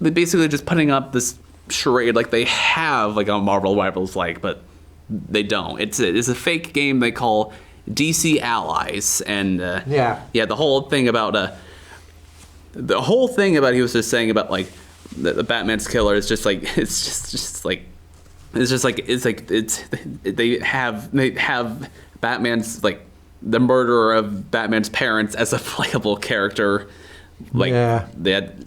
just putting up this charade like they have like a Marvel Rivals but they don't. It's a fake game they call DC Allies, and the whole thing about he was just saying about like the Batman's killer is just like they have Batman's like the murderer of Batman's parents as a playable character. They had.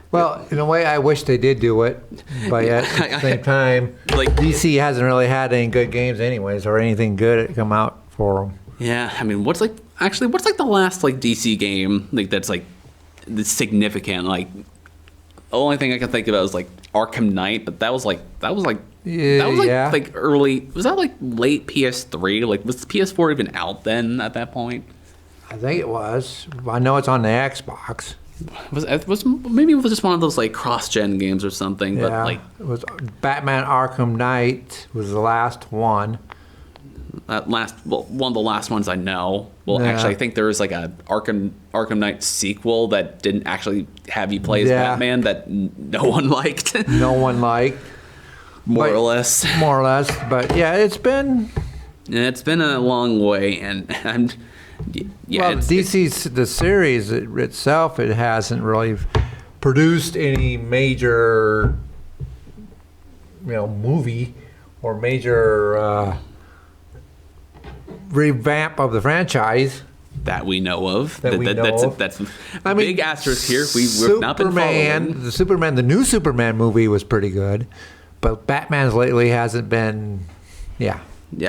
Well, in a way, I wish they did do it, but at the same time, DC hasn't really had any good games anyways, or anything good come out for them. Yeah, I mean, what's like actually, what's like the last like DC game like that's like significant? Like, the only thing I can think about is like Arkham Knight, but that was like Yeah. like early. Was that like late PS3? Like, was the PS4 even out then at that point? I think it was. I know it's on the Xbox. Was maybe it was just one of those like cross-gen games or something, but Yeah, like it was Batman Arkham Knight was the last one. one of the last ones I know. Well, Yeah. actually, I think there was like a Arkham Knight sequel that didn't actually have you play as Yeah. Batman that no one liked, No one liked, more or But- less. more or less. But yeah, it's been And it's been a long way, and I'm yeah. well. it's- DC's the series itself. It hasn't really produced any major, movie or major revamp of the franchise. that we know of. That we know that's of. that's I mean, big asterisk here. We've not been following. The new Superman movie was pretty good, but Batman's lately hasn't been, Yeah,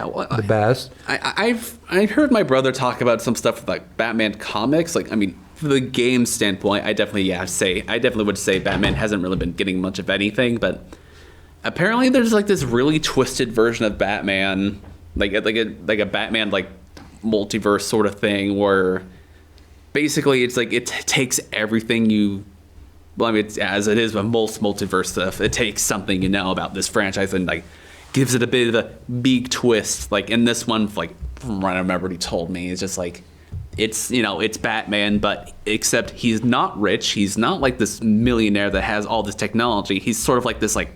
well, the best. I've heard my brother talk about some stuff with like Batman comics. Like, I mean, from the game standpoint, I definitely would say Batman hasn't really been getting much of anything. But apparently, there's like this really twisted version of Batman, like a Batman like multiverse sort of thing, where basically it's like it takes everything you. Well, I mean, it's, as it is with most multiverse stuff, it takes something you know about this franchise and like gives it a bit of a big twist. Like in this one, like from what I remember, what he told me is just like it's it's Batman, but except he's not rich. He's not like this millionaire that has all this technology. He's sort of like this like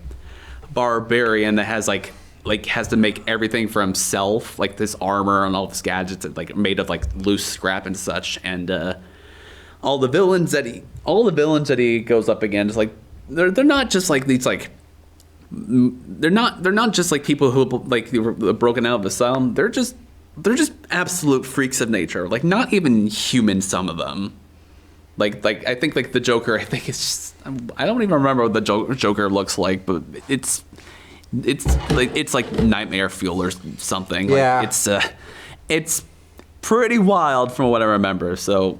barbarian that has like has to make everything for himself, like this armor and all this gadgets that like made of like loose scrap and such. And all the villains that he goes up against, like they're not just like these like. They're not just like people who like were broken out of asylum. They're just absolute freaks of nature. Like not even human. Some of them. Like I think like the Joker. I think it's just I don't even remember what the Joker looks like, but it's like nightmare fuel or something. Yeah. Like it's pretty wild from what I remember. So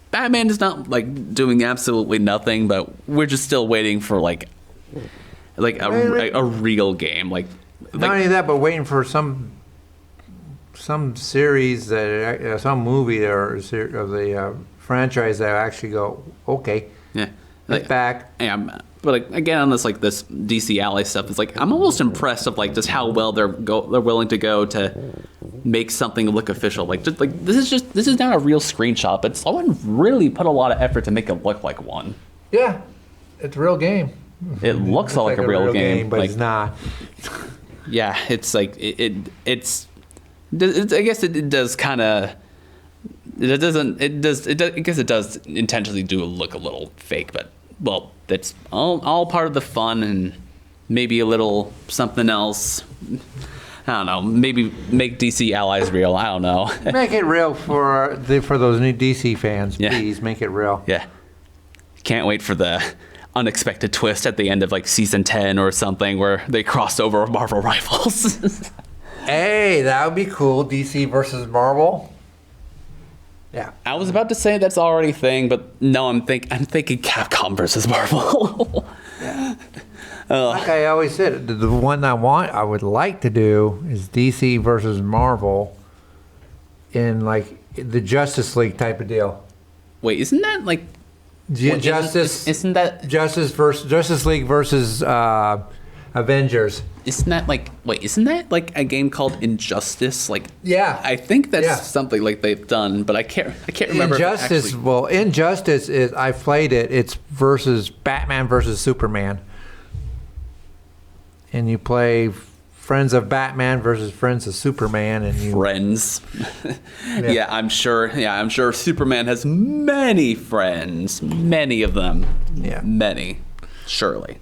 Batman is not like doing absolutely nothing, but we're just still waiting for like a real game. Like Not only that, but waiting for some series that some movie or of the franchise that actually go okay. yeah, It's back. Yeah, but like again on this DC Ally stuff, it's like I'm almost impressed of like just how well they're willing to go to make something look official. Like just like this is not a real screenshot, but someone really put a lot of effort to make it look like one. Yeah, it's a real game. It looks like a real game, but like, it's not. Yeah, it's like it's I guess it does kind of. It doesn't. It does. I guess it does intentionally look a little fake, but well, that's all part of the fun and maybe a little something else. I don't know. Maybe make DC allies real. I don't know. Make it real for those new DC fans, Yeah. please. Make it real. Yeah, can't wait for the unexpected twist at the end of like season 10 or something where they crossed over Marvel rivals. Hey, that would be cool. DC versus Marvel. Yeah. I was about to say that's already a thing, but no, I'm thinking Capcom versus Marvel. Like I always said, the one I would like to do is DC versus Marvel in like the Justice League type of deal. Wait, isn't that like Isn't that Justice League versus Avengers. Isn't that like a game called Injustice? Like Yeah. I think that's Yeah. something like they've done, but I can't remember. if it Injustice. actually- Well, Injustice is I played it. It's versus Batman versus Superman, and you play friends of Batman versus friends of Superman, and you. Friends. Yeah, I'm sure Superman has many friends, many of them. Yeah. Many, surely.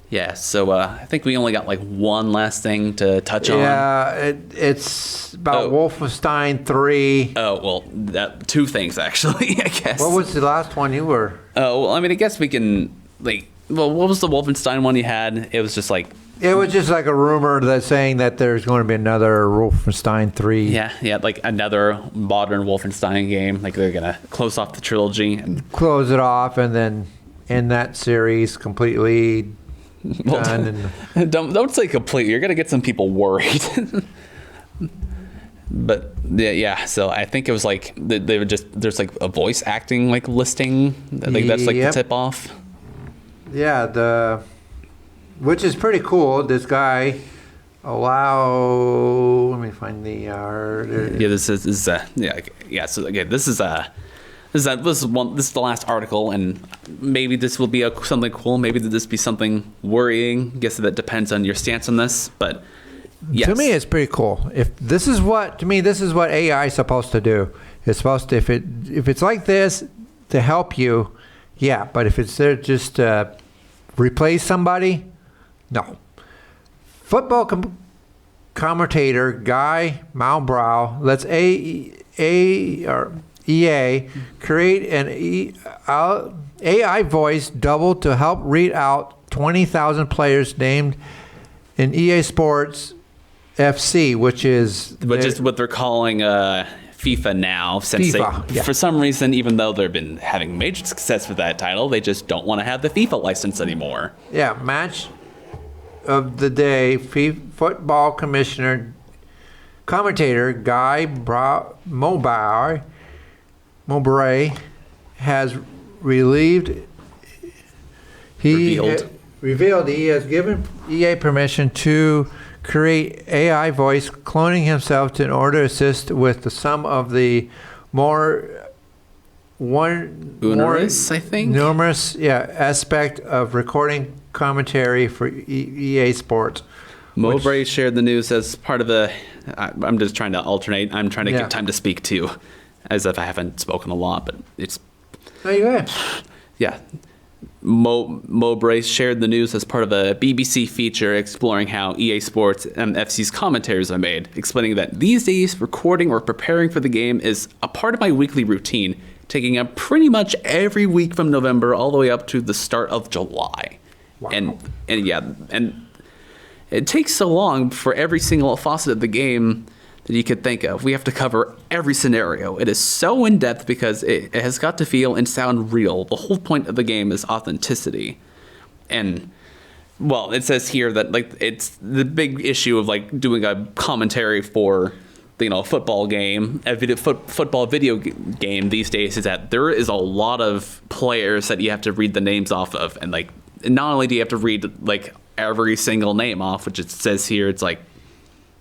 Yeah, so I think we only got like one last thing to touch on. Yeah, it's about Wolfenstein 3. Oh, well, two things actually, I guess. What was the last one you were? Oh, well, I mean, I guess we can, like, well, what was the Wolfenstein one you had? It was just like, It was just like a rumor that's saying that there's going to be another Wolfenstein 3. Yeah, like another modern Wolfenstein game. Like they're gonna close off the trilogy and Close it off and then end that series completely done. And don't say complete. You're gonna get some people worried. But yeah. So I think it was like they would just there's like a voice acting like listing. I think that's like the Yep. tip off. yeah, which is pretty cool. This guy let me find the Yeah, this is yeah. So again, this is the last article, and maybe this will be something cool. Maybe this be something worrying. I guess that depends on your stance on this, but yes. To me, it's pretty cool. If this is what AI is supposed to do. It's supposed to, if it's like this to help you, yeah. But if it's there just to replace somebody, no. Football commentator Guy Malbrow lets EA create an AI voice double to help read out 20,000 players named in EA Sports FC, which is what they're calling FIFA now, since FIFA, they, yeah. for some reason, even though they've been having major success with that title, they just don't want to have the FIFA license anymore. Yeah, match of the day. Football commissioner commentator Guy Mowbray has revealed he has given EA permission to create AI voice, cloning himself in order to assist with some of the Onerous, I think. numerous aspect of recording commentary for EA Sports. Mowbray shared the news as part of I'm just trying to alternate. I'm trying to get time to speak too, as if I haven't spoken a lot, but it's. Oh, you have. Yeah. Mowbray shared the news as part of a BBC feature exploring how EA Sports and FC's commentaries are made, explaining that these days recording or preparing for the game is a part of my weekly routine, taking up pretty much every week from November all the way up to the start of July. Wow. And it takes so long for every single facet of the game that you could think of. We have to cover every scenario. It is so in-depth because it has got to feel and sound real. The whole point of the game is authenticity. And, well, it says here that, like, it's the big issue of, like, doing a commentary for, a football game, football video game these days, is that there is a lot of players that you have to read the names off of. And, like, not only do you have to read, like, every single name off, which it says here, it's like,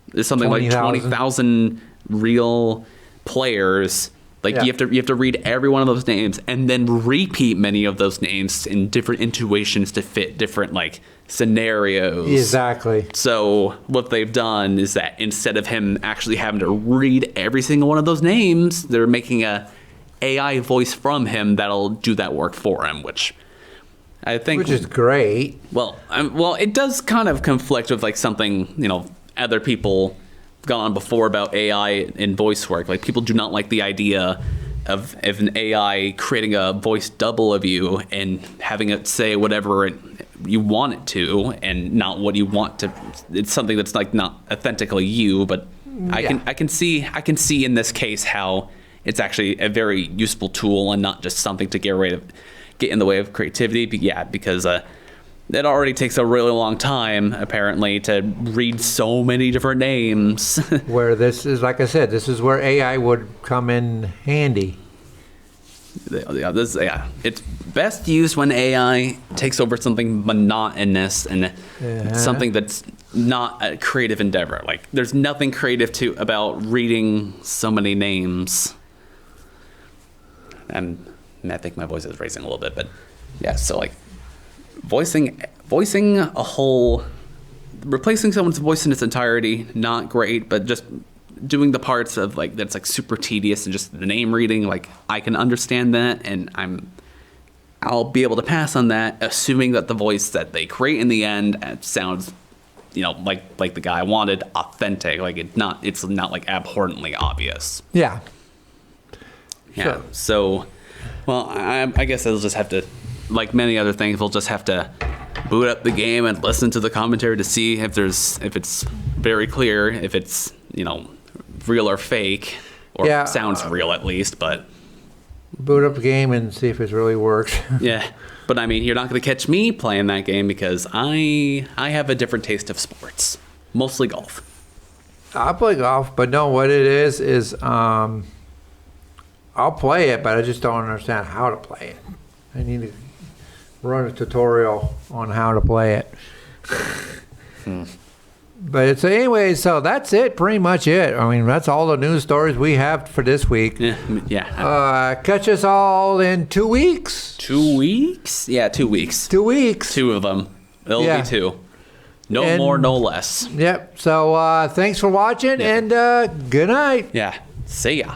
there's something 20,000. like 20,000 real players. Like you have to read every one of those names and then repeat many of those names in different intuitions to fit different like scenarios. Exactly. So what they've done is that instead of him actually having to read every single one of those names, they're making a AI voice from him that'll do that work for him, which I think Which is great. well, it does kind of conflict with like something other people gone on before about AI in voice work. Like people do not like the idea of an AI creating a voice double of you and having it say whatever you want it to and not what you want to. It's something that's like not authentically you, but I can see in this case how it's actually a very useful tool and not just something to get in the way of creativity. Because it already takes a really long time, apparently, to read so many different names. Where this is, like I said, this is where AI would come in handy. It's best used when AI takes over something monotonous and something that's not a creative endeavor. Like, there's nothing creative about reading so many names. And I think my voice is raising a little bit, but yeah, so like, voicing replacing someone's voice in its entirety, not great, but just doing the parts of like that's like super tedious and just the name reading, like I can understand that and I'll be able to pass on that, assuming that the voice that they create in the end sounds like the guy I wanted, authentic, like it's not like abhorrently obvious. Yeah. Sure. So, well, I guess I'll just have to, like many other things, we'll just have to boot up the game and listen to the commentary to see if it's very clear, if it's, real or fake, or Yeah. sounds real at least, but Boot up the game and see if it really works. yeah. But I mean, you're not going to catch me playing that game because I have a different taste of sports, mostly golf. I play golf, but no, what it is I'll play it, but I just don't understand how to play it. I need to run a tutorial on how to play it. But it's anyway, so that's it, pretty much it. I mean, that's all the news stories we have for this week. Yeah. Catch us all in 2 weeks. 2 weeks? Yeah, 2 weeks. 2 weeks. Two of them. It'll Yeah. be two. No And- more, no less. Yep. So thanks for watching, Yeah. and good night. Yeah. See ya.